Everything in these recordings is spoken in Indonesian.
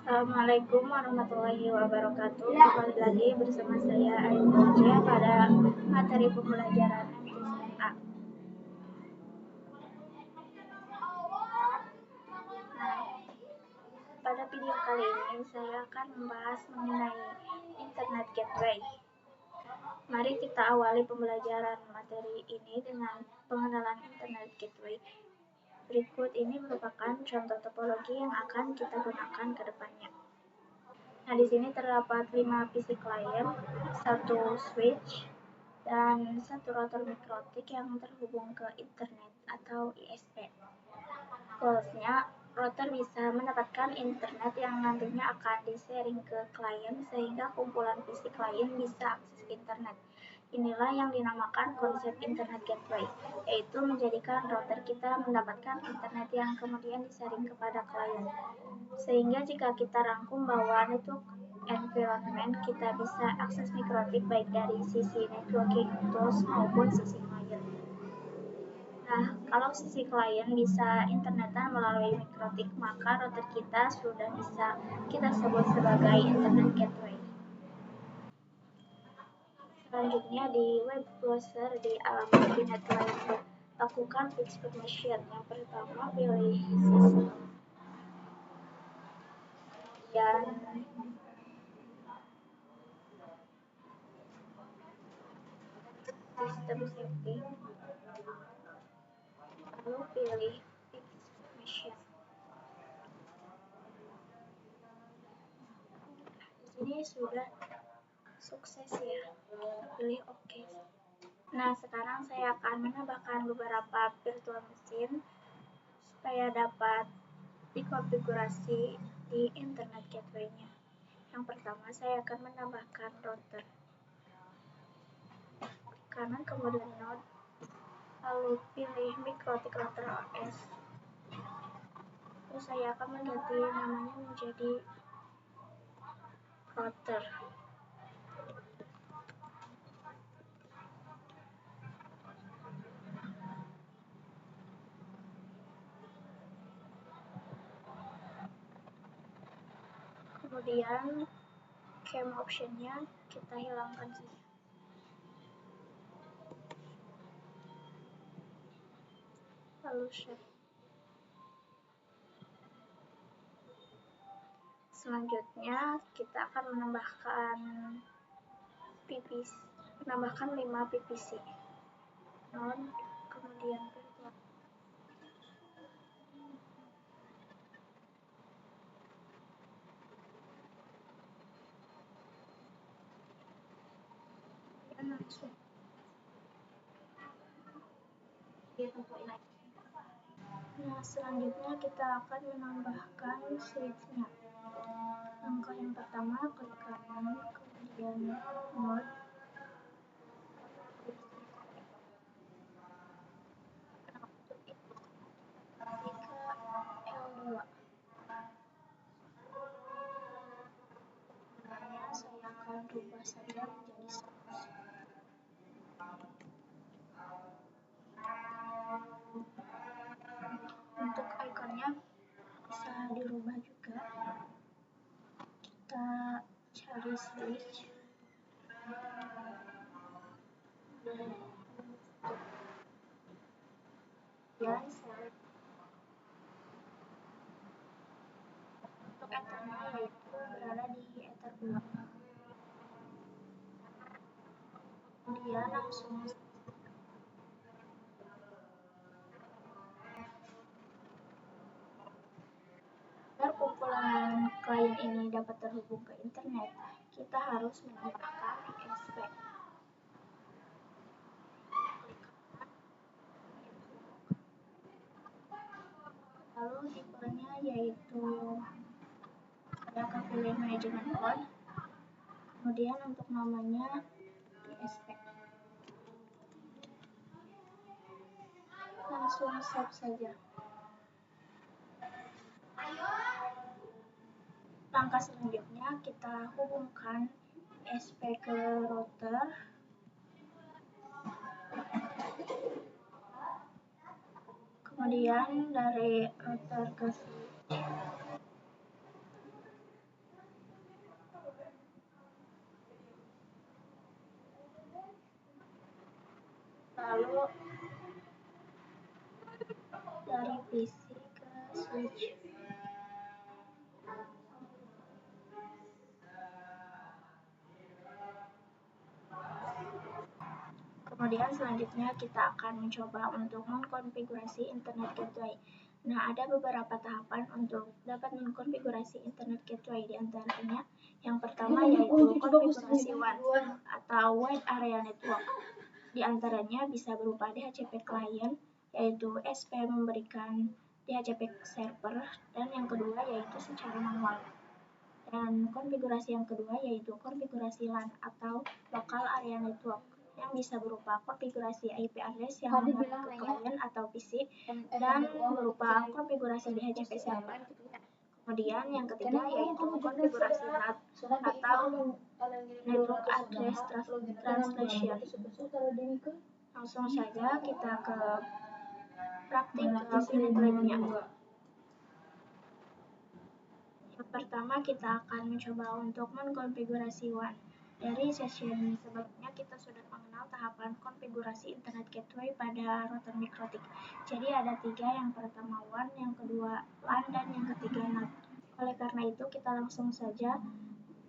Assalamualaikum warahmatullahi wabarakatuh. Kembali lagi bersama saya Ainul pada materi pembelajaran MTSNA. Pada video kali ini saya akan membahas mengenai Internet Gateway. Mari kita awali pembelajaran materi ini dengan pengenalan Internet Gateway. Berikut ini merupakan contoh topologi yang akan kita gunakan ke depannya. Nah, di sini terdapat 5 PC client, 1 switch, dan 1 router mikrotik yang terhubung ke internet atau ISP. Goalsnya, router bisa mendapatkan internet yang nantinya akan di-sharing ke klien sehingga kumpulan PC klien bisa akses internet. Inilah yang dinamakan konsep Internet Gateway, yaitu menjadikan router kita mendapatkan internet yang kemudian di-sharing kepada klien. Sehingga jika kita rangkum bahwa network environment, kita bisa akses mikrotik baik dari sisi networking tools maupun sisi klien. Nah, kalau sisi klien bisa internetan melalui mikrotik, maka router kita sudah bisa kita sebut sebagai Internet Gateway. Selanjutnya di web browser di alamat Binet lain, lakukan fix permission. Yang pertama pilih sistem, dan sistem setting, lalu pilih fix permission. Di sini sudah sukses ya, pilih OK. Nah, sekarang saya akan menambahkan beberapa virtual machine supaya dapat dikonfigurasi di Internet Gateway-nya. Yang pertama, saya akan menambahkan router. Kanan kemudian node, lalu pilih mikrotik router OS. Terus saya akan mengganti namanya menjadi router. Kemudian cam optionnya kita hilangkan saja. Lalu save. Selanjutnya kita akan menambahkan 5 PVC. Node, kemudian virtual. Dan langsung. Nah, selanjutnya kita akan menambahkan switch-nya. Langkah yang pertama, klik kanan, kemudian node, L2. Saya akan rubah saja menjadi 100. Untuk ikonnya bisa dirubah juga. Kita cari switch. Dan select. Untuk ethernya yaitu berada di ether 2. Kemudian langsung agar kumpulan klien ini dapat terhubung ke internet, kita harus menambahkan ISP. Lalu tipenya yaitu saya akan pilih manajemen code, kemudian untuk namanya ISP. Langsung save saja. Langkah selanjutnya kita hubungkan ISP ke router. Kemudian dari router ke switch. lalu dari PC ke switch. Kemudian selanjutnya kita akan mencoba untuk mengkonfigurasi Internet Gateway. Nah, ada beberapa tahapan untuk dapat mengkonfigurasi Internet Gateway, di antaranya yang pertama yaitu konfigurasi WAN atau Wide Area Network. Di antaranya bisa berupa DHCP client, yaitu SP memberikan DHCP server, dan yang kedua yaitu secara manual. Dan konfigurasi yang kedua yaitu konfigurasi LAN atau Local Area Network, yang bisa berupa konfigurasi IP address yang mengarah ke klien atau PC dan berupa konfigurasi DHCP server. Kemudian yang ketiga yaitu konfigurasi NAT atau Network Address Translation. Langsung saja kita ke praktik Pinit Lab-nya. Yang pertama kita akan mencoba untuk mengkonfigurasi WAN. Dari session sebelumnya kita sudah mengenal tahapan konfigurasi Internet Gateway pada router mikrotik. Jadi ada 3, yang pertama WAN, yang kedua LAN, dan yang ketiga NAT. Oleh karena itu kita langsung saja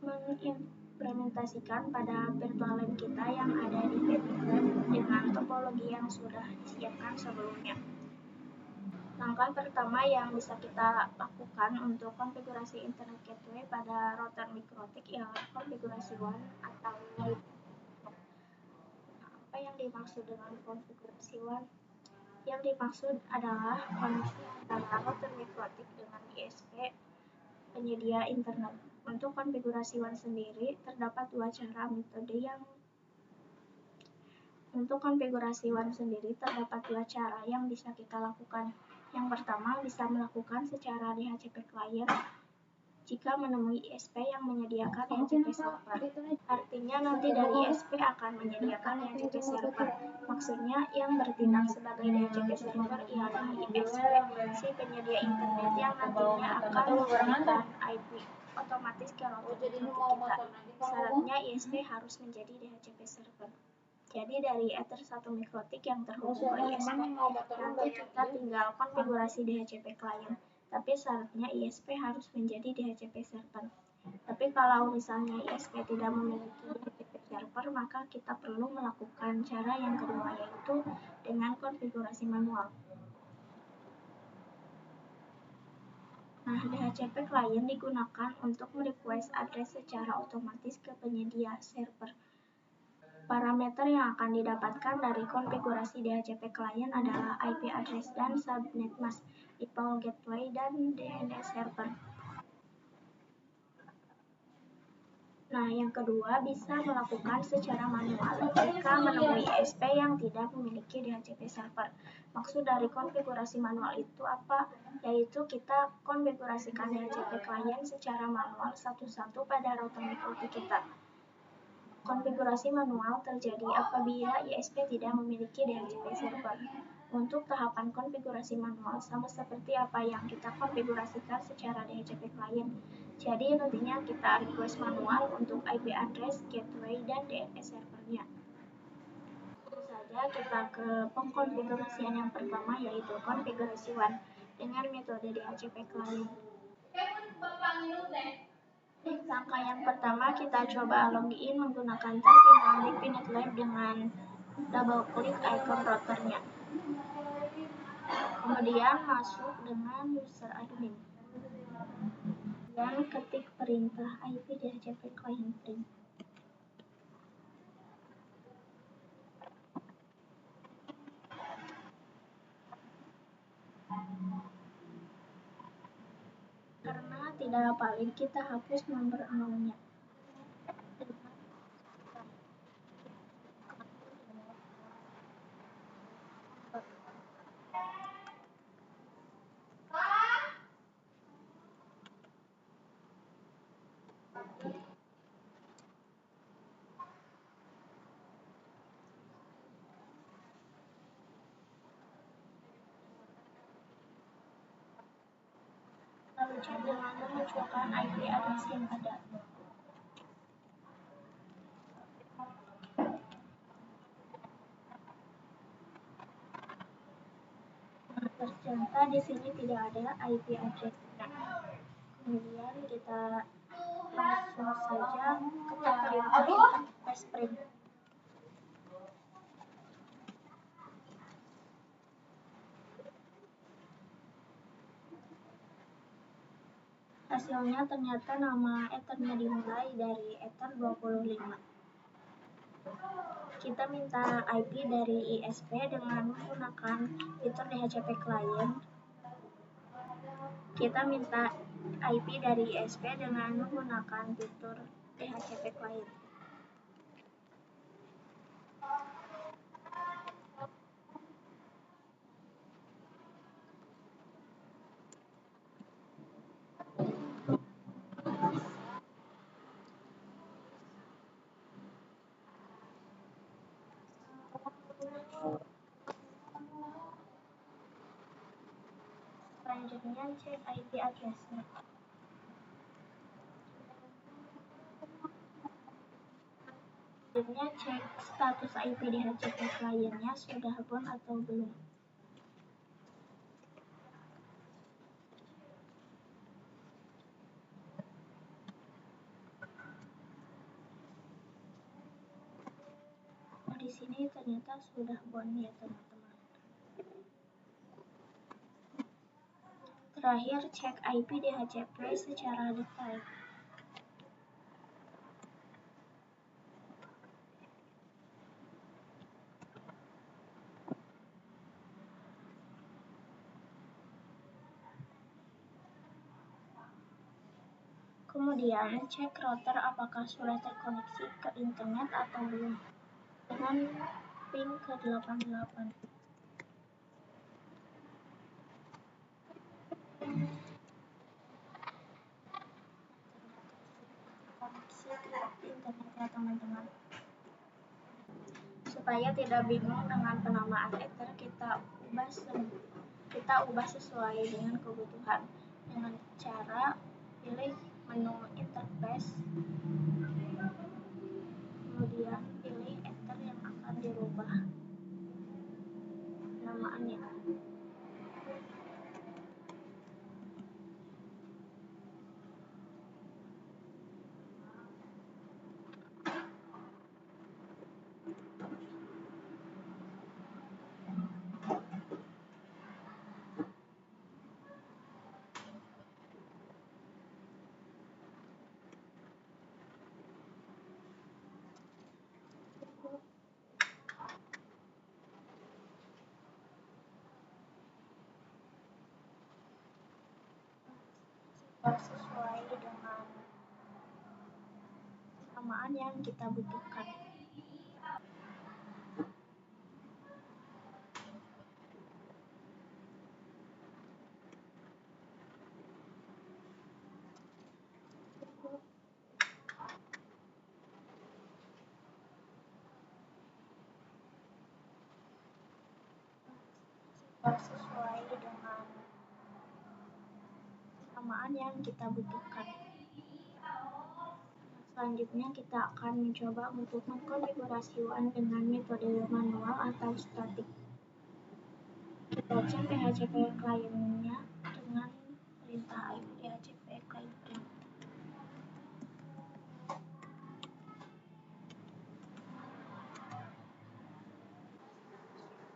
mengimplementasikan pada virtual LAN kita yang ada di Pinit Lab dengan topologi yang sudah disiapkan sebelumnya. Langkah pertama yang bisa kita lakukan untuk konfigurasi Internet Gateway pada router mikrotik ialah konfigurasi WAN atau Wide. Apa yang dimaksud dengan konfigurasi WAN? Yang dimaksud adalah koneksi antara router mikrotik dengan ISP penyedia internet. Untuk konfigurasi WAN sendiri terdapat 2 cara metode yang bisa kita lakukan. Yang pertama bisa melakukan secara DHCP client jika menemui ISP yang menyediakan DHCP server. Artinya nanti dari ISP akan menyediakan DHCP server. Maksudnya yang bertindak sebagai DHCP server ialah ISP, si penyedia internet yang nantinya akan memberikan IP otomatis ke router mikrotik kita. Syaratnya ISP harus menjadi DHCP server. Jadi dari Ether 1 mikrotik yang terhubung ke ISP, nanti kita tinggal konfigurasi DHCP client. Tapi syaratnya ISP harus menjadi DHCP server. Tapi kalau misalnya ISP tidak memiliki DHCP server, maka kita perlu melakukan cara yang kedua, yaitu dengan konfigurasi manual. Nah, DHCP client digunakan untuk merequest address secara otomatis ke penyedia server. Parameter yang akan didapatkan dari konfigurasi DHCP client adalah IP address dan subnet mask, default gateway, dan DNS server. Nah, yang kedua bisa melakukan secara manual jika menemui ISP yang tidak memiliki DHCP server. Maksud dari konfigurasi manual itu apa? Yaitu kita konfigurasikan DHCP client secara manual satu-satu pada router mikrotik kita. Konfigurasi manual terjadi apabila ISP tidak memiliki DHCP server. Untuk tahapan konfigurasi manual sama seperti apa yang kita konfigurasikan secara DHCP client. Jadi nantinya kita request manual untuk IP address, gateway, dan DNS servernya. Langsung saja kita ke pengkonfigurasian yang pertama, yaitu konfigurasi WAN dengan metode DHCP client. Langkah yang pertama kita coba login menggunakan terminal di Pinit Lab dengan double klik icon routernya. Kemudian masuk dengan user admin. Dan ketik perintah IP DHCP client print. Karena tidak valid, kita hapus nomor 0-nya. Lalu cek dengan memunculkan IP address yang ada. Ternyata di sini tidak ada IP address-nya. Kemudian kita langsung saja ketik perintah paste-print. Hasilnya ternyata nama ethernya dimulai dari ether 25. Kita minta IP dari ISP dengan menggunakan fitur DHCP client. Kita minta IP dari ISP dengan menggunakan fitur DHCP client. Selanjutnya cek IP address-nya. Selanjutnya cek status IP DHCP client-nya sudah bound atau belum. Di sini ternyata sudah bound ya teman-teman. Terakhir cek IP DHCP secara detail. Kemudian cek router apakah sudah terkoneksi ke internet atau belum dengan pin ke 88. Koneksi ke internet ya teman-teman. Supaya tidak bingung dengan penamaan ether, kita ubah sesuai dengan kebutuhan dengan cara pilih menu interface, kemudian pilih ether yang akan dirubah penamaannya. Sesuai dengan penamaan yang kita butuhkan. Sesuai dengan penamaan yang kita butuhkan. Selanjutnya kita akan mencoba untuk mengkonfigurasi WAN dengan metode manual atau statik. Kita cek DHCP client-nya dengan perintah IP DHCP client print.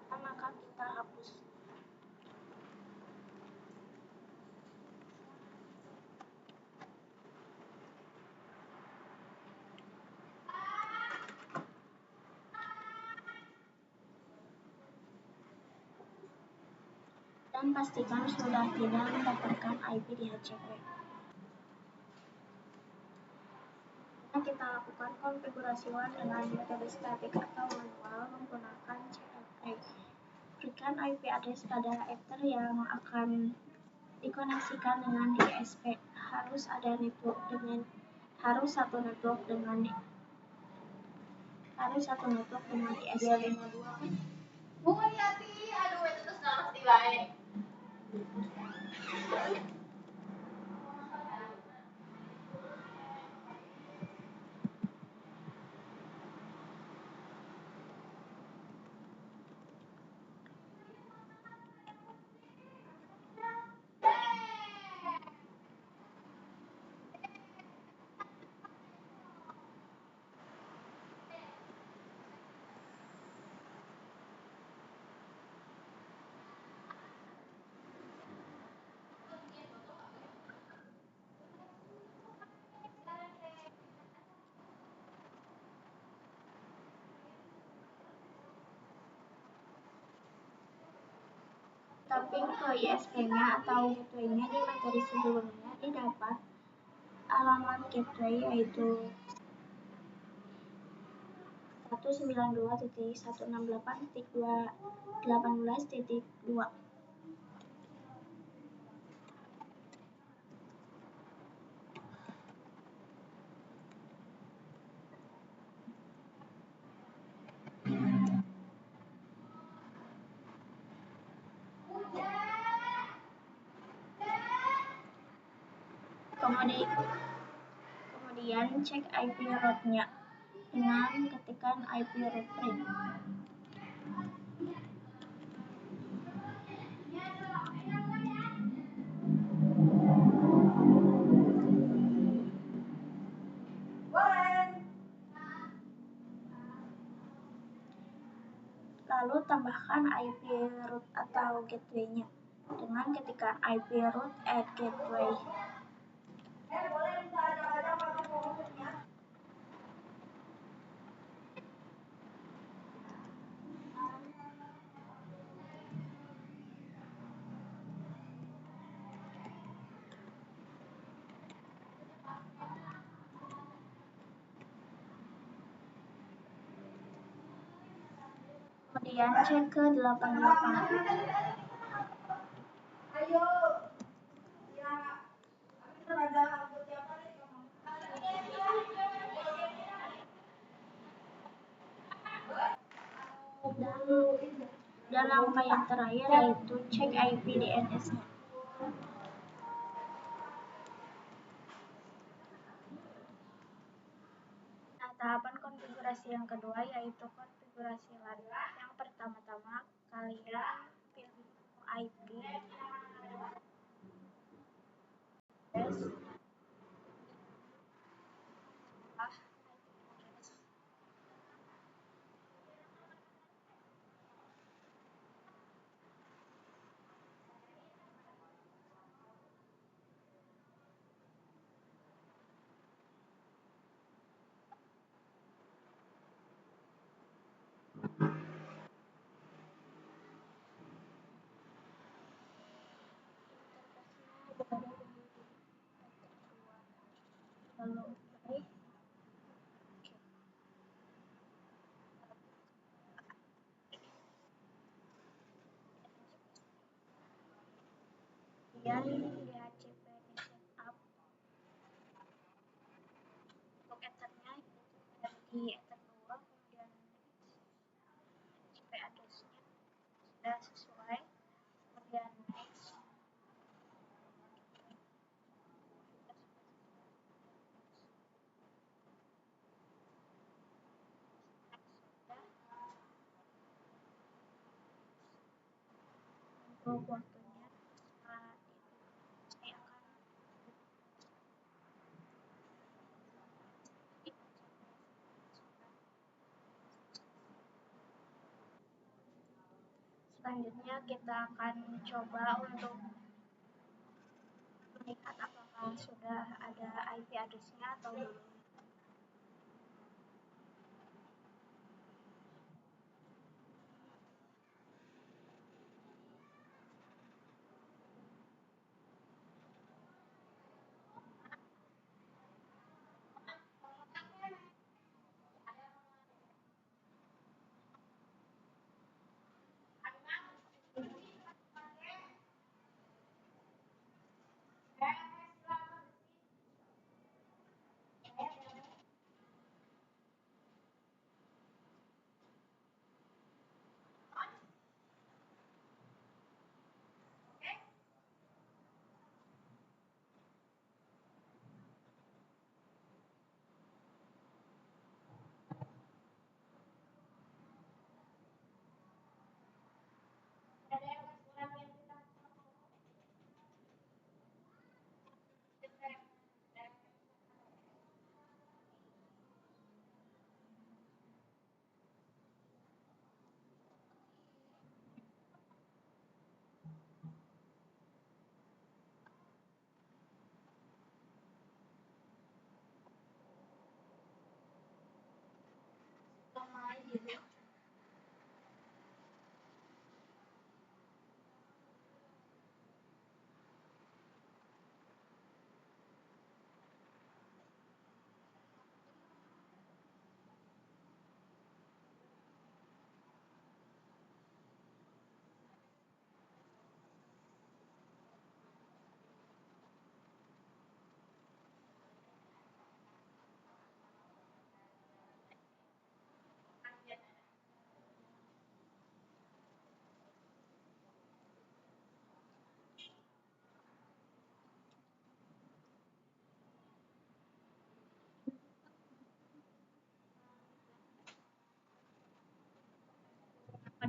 Maka kita hapus. Dan pastikan sudah tidak mendapatkan IP DHCP. Kita lakukan konfigurasi WAN dengan metode statik atau manual menggunakan CLI. Berikan IP address pada ether yang akan dikoneksikan dengan ISP. Harus satu network dengan ISP. mapping ke ISP-nya atau gateway-nya di materi sebelumnya didapat alamat gateway yaitu 192.168.2.18.2. Kemudian cek IP root-nya dengan ketikan IP root print. Lalu tambahkan IP root atau gateway-nya dengan ketikan IP root at gateway. Kemudian cek ke 88. Dan langkah yang terakhir yaitu cek IP DNS-nya. Nah, tahapan konfigurasi yang kedua yaitu konfigurasi LAN. Yang pertama-tama kalian pilih IP kemudian DHCP setup untuk ethernya di ether 2, kemudian IP address-nya sudah sesuai, kemudian next. Untuk waktunya setelah itu saya akan selanjutnya kita akan coba untuk melihat apakah sudah ada IP address-nya atau belum.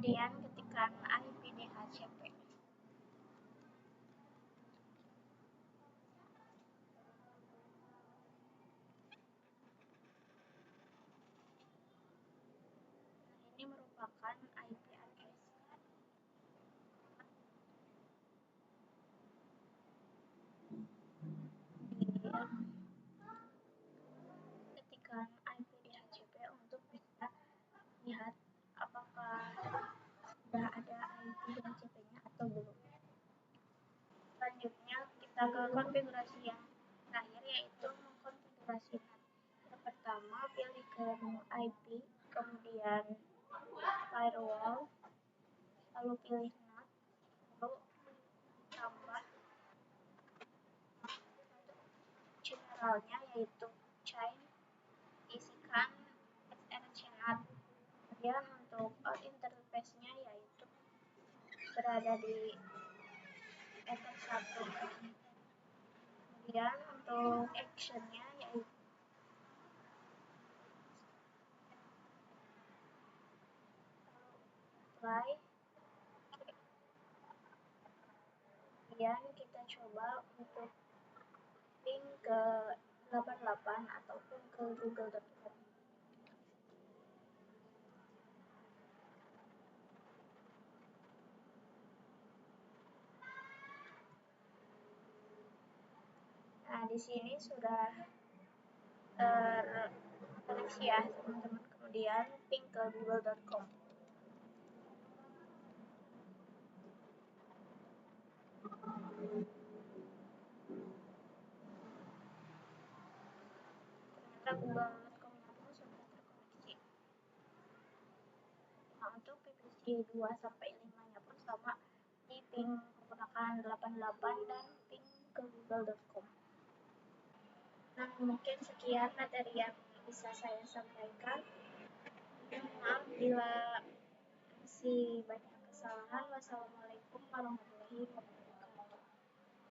Kemudian ketikkan IP DHCP. Ini merupakan IP address. Ketikkan IP DHCP untuk bisa lihat apakah sudah ada IP DHCP-nya atau belum. Selanjutnya kita ke konfigurasi yang terakhir, yaitu mengkonfigurasi NAT. Yang pertama, pilih ke menu IP, kemudian firewall, lalu pilih NAT, lalu tambah untuk generalnya yaitu chain, isikan SRC-NAT. Kemudian untuk interface-nya yaitu berada di ether 1. Kemudian untuk action-nya yaitu apply. Kemudian kita coba untuk ping ke 88 ataupun ke google.com. Nah, di sini sudah terkoneksi ya teman-teman. Kemudian ping ke google.com. Ternyata google.com-nya pun sudah terkoneksi. Nah, untuk PPC 2 sampai 5-nya pun sama, di ping menggunakan 88 dan ping ke google.com. Nah, mungkin sekian materi yang bisa saya sampaikan. Maaf bila masih banyak kesalahan. Wassalamualaikum warahmatullahi wabarakatuh.